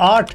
8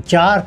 4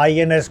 INS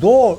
2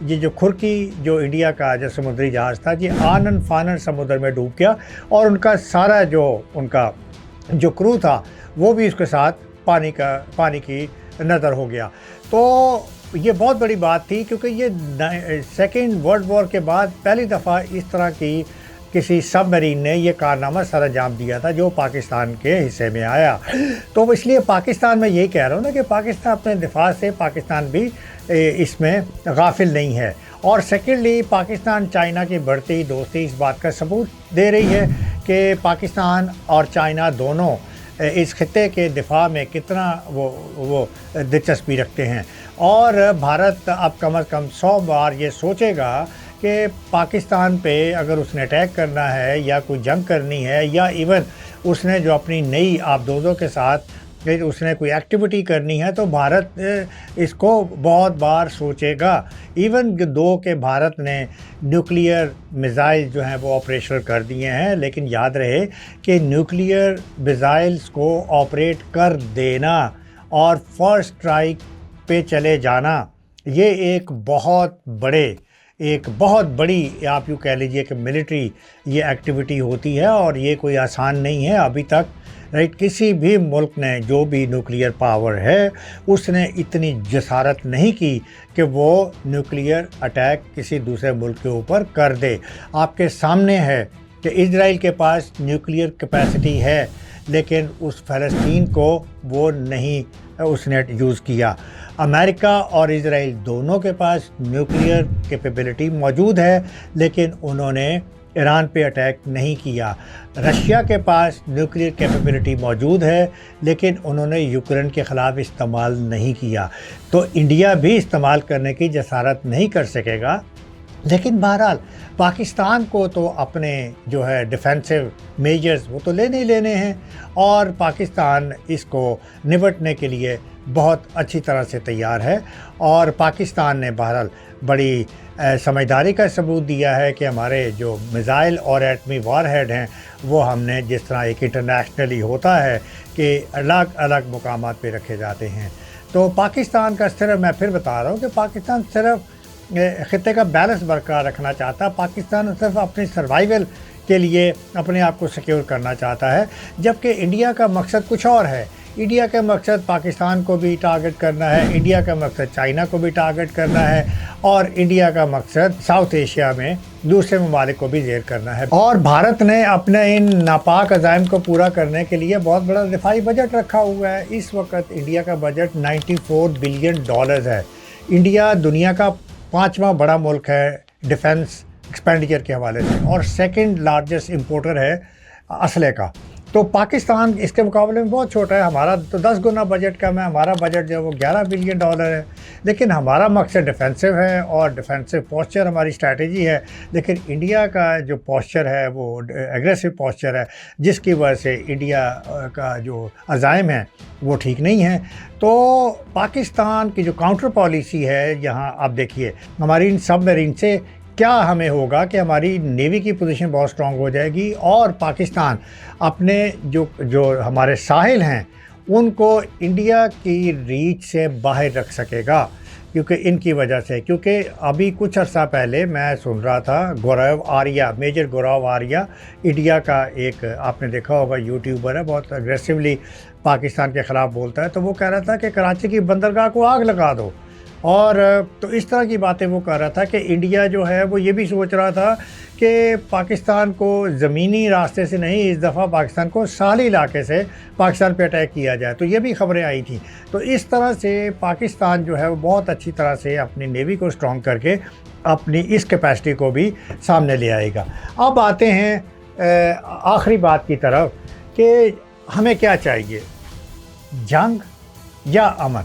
یہ جو کھرکی جو انڈیا کا جو سمندری جہاز تھا یہ آنن فانن سمندر میں ڈوب گیا اور ان کا سارا ان کا جو کرو تھا وہ بھی اس کے ساتھ پانی کی نظر ہو گیا. تو یہ بہت بڑی بات تھی کیونکہ یہ سیکنڈ ورلڈ وار کے بعد پہلی دفعہ اس طرح کی کسی سب میرین نے یہ کارنامہ سر انجام دیا تھا جو پاکستان کے حصے میں آیا. تو اس لیے پاکستان میں یہی کہہ رہا ہوں نا کہ پاکستان اپنے دفاع سے پاکستان بھی اس میں غافل نہیں ہے. اور سیکنڈلی پاکستان چائنا کی بڑھتی دوستی اس بات کا ثبوت دے رہی ہے کہ پاکستان اور چائنا دونوں اس خطے کے دفاع میں کتنا وہ دلچسپی رکھتے ہیں. اور بھارت اب کم از کم 100 بار یہ سوچے گا کہ پاکستان پہ اگر اس نے اٹیک کرنا ہے یا کوئی جنگ کرنی ہے یا ایون اس نے جو اپنی نئی آبدوزوں کے ساتھ اس نے کوئی ایکٹیویٹی کرنی ہے تو بھارت اس کو بہت بار سوچے گا. ایون دو کہ بھارت نے نیوکلیئر میزائل جو ہیں وہ آپریشنل کر دیے ہیں لیکن یاد رہے کہ نیوکلیئر میزائلز کو آپریٹ کر دینا اور فرسٹ اسٹرائک پہ چلے جانا یہ ایک بہت بڑی آپ یوں کہہ لیجئے کہ ملٹری یہ ایکٹیویٹی ہوتی ہے اور یہ کوئی آسان نہیں ہے. ابھی تک کسی بھی ملک نے جو بھی نیوکلیئر پاور ہے اس نے اتنی جسارت نہیں کی کہ وہ نیوکلیئر اٹیک کسی دوسرے ملک کے اوپر کر دے. آپ کے سامنے ہے کہ اسرائیل کے پاس نیوکلیئر کیپیسٹی ہے لیکن اس فلسطین کو وہ نہیں اس نے یوز کیا. امریکہ اور اسرائیل دونوں کے پاس نیوکلیئر کیپیبلٹی موجود ہے لیکن انہوں نے ایران پہ اٹیک نہیں کیا. رشیا کے پاس نیوکلیئر کیپیبلٹی موجود ہے لیکن انہوں نے یوکرین کے خلاف استعمال نہیں کیا. تو انڈیا بھی استعمال کرنے کی جسارت نہیں کر سکے گا. لیکن بہرحال پاکستان کو تو اپنے جو ہے ڈیفینسو میجرز وہ تو لینے ہیں اور پاکستان اس کو نمٹنے کے لیے بہت اچھی طرح سے تیار ہے. اور پاکستان نے بہرحال بڑی سمجھداری کا ثبوت دیا ہے کہ ہمارے جو میزائل اور ایٹمی وار ہیڈ ہیں وہ ہم نے جس طرح ایک انٹرنیشنلی ہوتا ہے کہ الگ الگ مقامات پہ رکھے جاتے ہیں. تو پاکستان کا صرف میں پھر بتا رہا ہوں کہ پاکستان صرف خطے کا بیلنس برقرار رکھنا چاہتا ہے. پاکستان صرف اپنی سروائیول کے لیے اپنے آپ کو سیکیور کرنا چاہتا ہے جبکہ انڈیا کا مقصد کچھ اور ہے. انڈیا کا مقصد پاکستان کو بھی ٹارگٹ کرنا ہے, انڈیا کا مقصد چائنا کو بھی ٹارگٹ کرنا ہے اور انڈیا کا مقصد ساؤتھ ایشیا میں دوسرے ممالک کو بھی زیر کرنا ہے. اور بھارت نے اپنے ان ناپاک عزائم کو پورا کرنے کے لیے بہت بڑا دفاعی بجٹ رکھا ہوا ہے. اس وقت انڈیا کا بجٹ $94 بلین ہے. انڈیا دنیا کا 5واں بڑا ملک ہے ڈیفنس ایکسپینڈیچر کے حوالے سے اور سیکنڈ لارجسٹ امپورٹر ہے اسلحے کا. تو پاکستان اس کے مقابلے میں بہت چھوٹا ہے. ہمارا تو 10 گنا بجٹ کم ہے. ہمارا بجٹ جو ہے وہ $11 بلین ہے. لیکن ہمارا مقصد ڈیفینسو ہے اور ڈیفینسو پوسچر ہماری اسٹریٹجی ہے. لیکن انڈیا کا جو پوسچر ہے وہ ایگریسو پوسچر ہے جس کی وجہ سے انڈیا کا جو عزائم ہیں وہ ٹھیک نہیں ہیں. تو پاکستان کی جو کاؤنٹر پالیسی ہے یہاں آپ دیکھیے ہماری ان سب میرین سے کیا ہمیں ہوگا کہ ہماری نیوی کی پوزیشن بہت سٹرونگ ہو جائے گی اور پاکستان اپنے جو ہمارے ساحل ہیں ان کو انڈیا کی ریچ سے باہر رکھ سکے گا کیونکہ ان کی وجہ سے. کیونکہ ابھی کچھ عرصہ پہلے میں سن رہا تھا گورو آریہ, میجر گورو آریہ انڈیا کا ایک آپ نے دیکھا ہوگا یوٹیوبر ہے, بہت اگریسولی پاکستان کے خلاف بولتا ہے. تو وہ کہہ رہا تھا کہ کراچی کی بندرگاہ کو آگ لگا دو اور تو اس طرح کی باتیں وہ کر رہا تھا کہ انڈیا جو ہے وہ یہ بھی سوچ رہا تھا کہ پاکستان کو زمینی راستے سے نہیں اس دفعہ پاکستان کو ساحلی علاقے سے پاکستان پہ اٹیک کیا جائے. تو یہ بھی خبریں آئی تھیں. تو اس طرح سے پاکستان جو ہے وہ بہت اچھی طرح سے اپنی نیوی کو اسٹرانگ کر کے اپنی اس کیپیسٹی کو بھی سامنے لے آئے گا. اب آتے ہیں آخری بات کی طرف کہ ہمیں کیا چاہیے, جنگ یا امن.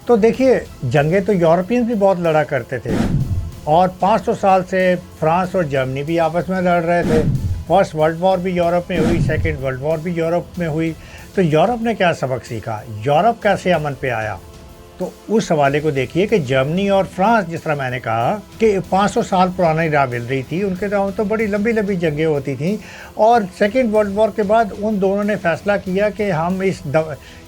تو دیکھیے جنگیں تو یورپین بھی بہت لڑا کرتے تھے اور 500 سال سے فرانس اور جرمنی بھی آپس میں لڑ رہے تھے. فرسٹ ورلڈ وار بھی یورپ میں ہوئی, سیکنڈ ورلڈ وار بھی یورپ میں ہوئی. تو یورپ نے کیا سبق سیکھا, یورپ کیسے امن پہ آیا؟ تو اس حوالے کو دیکھیے کہ جرمنی اور فرانس, جس طرح میں نے کہا کہ 500 سال پرانی راولری تھی, ان کے تو بڑی لمبی لمبی جنگیں ہوتی تھیں اور سیکنڈ ورلڈ وار کے بعد ان دونوں نے فیصلہ کیا کہ ہم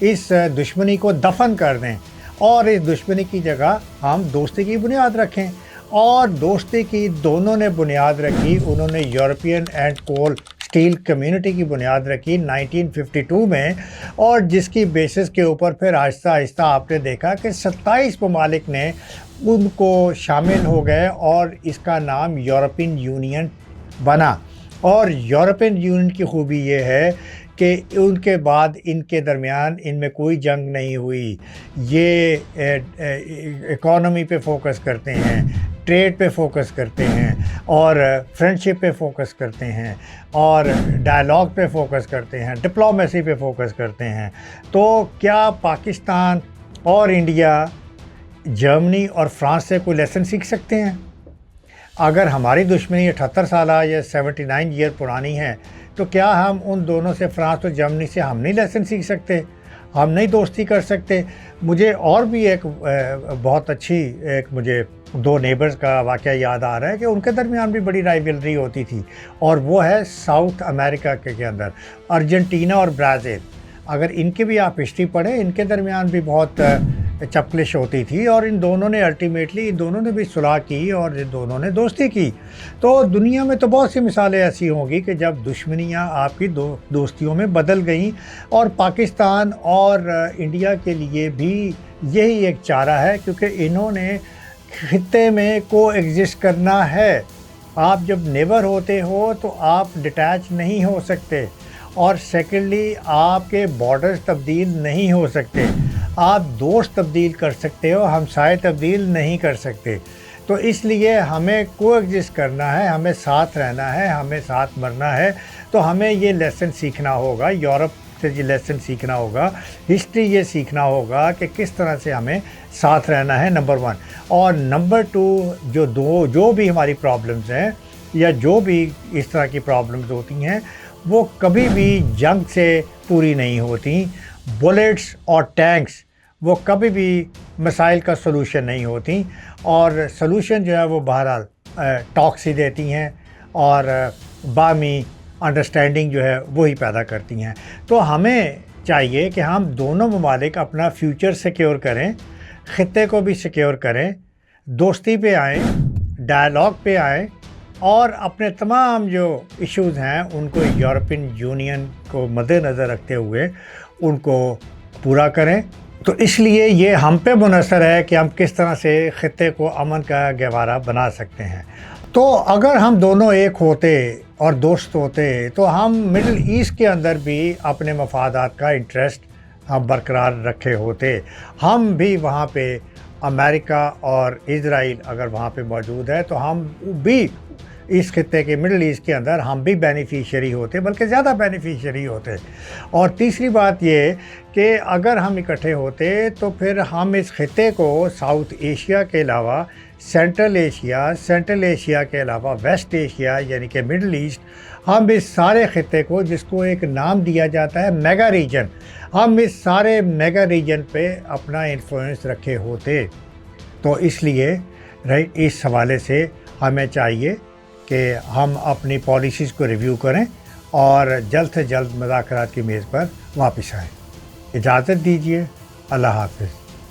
اس دشمنی کو دفن کر دیں اور اس دشمنی کی جگہ ہم دوستی کی بنیاد رکھیں. اور دوستی کی دونوں نے بنیاد رکھی. انہوں نے European and coal steel community کی بنیاد رکھی 1952 میں, اور جس کی بیسس کے اوپر پھر آہستہ آہستہ آپ نے دیکھا کہ 27 ممالک نے ان کو شامل ہو گئے اور اس کا نام یورپین یونین بنا. اور یورپین یونین کی خوبی یہ ہے کہ ان کے بعد ان کے درمیان ان میں کوئی جنگ نہیں ہوئی. یہ اکانومی پہ فوکس کرتے ہیں, ٹریڈ پہ فوکس کرتے ہیں, اور فرینڈشپ پہ فوکس کرتے ہیں, اور ڈائلاگ پہ فوکس کرتے ہیں, ڈپلومیسی پہ فوکس کرتے ہیں. تو کیا پاکستان اور انڈیا جرمنی اور فرانس سے کوئی لیسن سیکھ سکتے ہیں؟ اگر ہماری دشمنی 78 سالہ یا 79 ایئر پرانی ہے تو کیا ہم ان دونوں سے, فرانس اور جرمنی سے, ہم نہیں لیسن سیکھ سکتے؟ ہم نہیں دوستی کر سکتے؟ مجھے اور بھی ایک بہت اچھی مجھے 2 نیبرز کا واقعہ یاد آ رہا ہے کہ ان کے درمیان بھی بڑی رائیولری ہوتی تھی, اور وہ ہے ساؤتھ امریکہ کے اندر ارجنٹینا اور برازیل. اگر ان کی بھی آپ ہسٹری پڑھیں, ان کے درمیان بھی بہت چپکلش ہوتی تھی, اور ان دونوں نے الٹیمیٹلی ان دونوں نے بھی صلح کی اور ان دونوں نے دوستی کی. تو دنیا میں تو بہت سی مثالیں ایسی ہوں گی کہ جب دشمنیاں آپ کی دوستیوں میں بدل گئیں, اور پاکستان اور انڈیا کے لیے بھی یہی ایک چارہ ہے, کیونکہ انہوں نے خطے میں کو ایگزسٹ کرنا ہے. آپ جب نیبر ہوتے ہو تو آپ ڈیٹیچ نہیں ہو سکتے, اور سیکنڈلی آپ کے بارڈرز تبدیل نہیں ہو سکتے. آپ دوست تبدیل کر سکتے ہو, ہمسائے تبدیل نہیں کر سکتے. تو اس لیے ہمیں کو ایگزسٹ کرنا ہے, ہمیں ساتھ رہنا ہے, ہمیں ساتھ مرنا ہے. تو ہمیں یہ لیسن سیکھنا ہوگا, یورپ سے یہ لیسن سیکھنا ہوگا, ہسٹری یہ سیکھنا ہوگا کہ کس طرح سے ہمیں ساتھ رہنا ہے, نمبر 1. اور نمبر 2 جو بھی ہماری پرابلمز ہیں یا جو بھی اس طرح کی پرابلمز ہوتی ہیں وہ کبھی بھی جنگ سے پوری نہیں ہوتی. بلیٹس اور ٹینکس وہ کبھی بھی مسائل کا سلوشن نہیں ہوتی, اور سلوشن جو ہے وہ بہرحال ٹاکس ہی دیتی ہیں, اور باہمی انڈرسٹینڈنگ جو ہے وہی پیدا کرتی ہیں. تو ہمیں چاہیے کہ ہم دونوں ممالک اپنا فیوچر سیکیور کریں, خطے کو بھی سیکیور کریں, دوستی پہ آئیں, ڈائلاگ پہ آئیں, اور اپنے تمام جو ایشوز ہیں ان کو یورپین یونین کو مد نظر رکھتے ہوئے ان کو پورا کریں. تو اس لیے یہ ہم پہ منحصر ہے کہ ہم کس طرح سے خطے کو امن کا گہوارہ بنا سکتے ہیں. تو اگر ہم دونوں ایک ہوتے اور دوست ہوتے تو ہم مڈل ایسٹ کے اندر بھی اپنے مفادات کا انٹرسٹ ہم برقرار رکھے ہوتے. ہم بھی وہاں پہ امریکہ اور اسرائیل اگر وہاں پہ موجود ہے تو ہم بھی اس خطے کے مڈل ایسٹ کے اندر ہم بھی بینیفیشری ہوتے, بلکہ زیادہ بینیفیشری ہوتے. اور تیسری بات یہ کہ اگر ہم اکٹھے ہوتے تو پھر ہم اس خطے کو ساؤتھ ایشیا کے علاوہ سینٹرل ایشیا کے علاوہ ویسٹ ایشیا یعنی کہ مڈل ایسٹ, ہم اس سارے خطے کو, جس کو ایک نام دیا جاتا ہے میگا ریجن, ہم اس سارے میگا ریجن پہ اپنا انفلوئنس رکھے ہوتے. تو اس لیے اس حوالے سے ہمیں چاہیے کہ ہم اپنی پالیسیز کو ریویو کریں اور جلد سے جلد مذاکرات کی میز پر واپس آئیں. اجازت دیجیے. اللہ حافظ.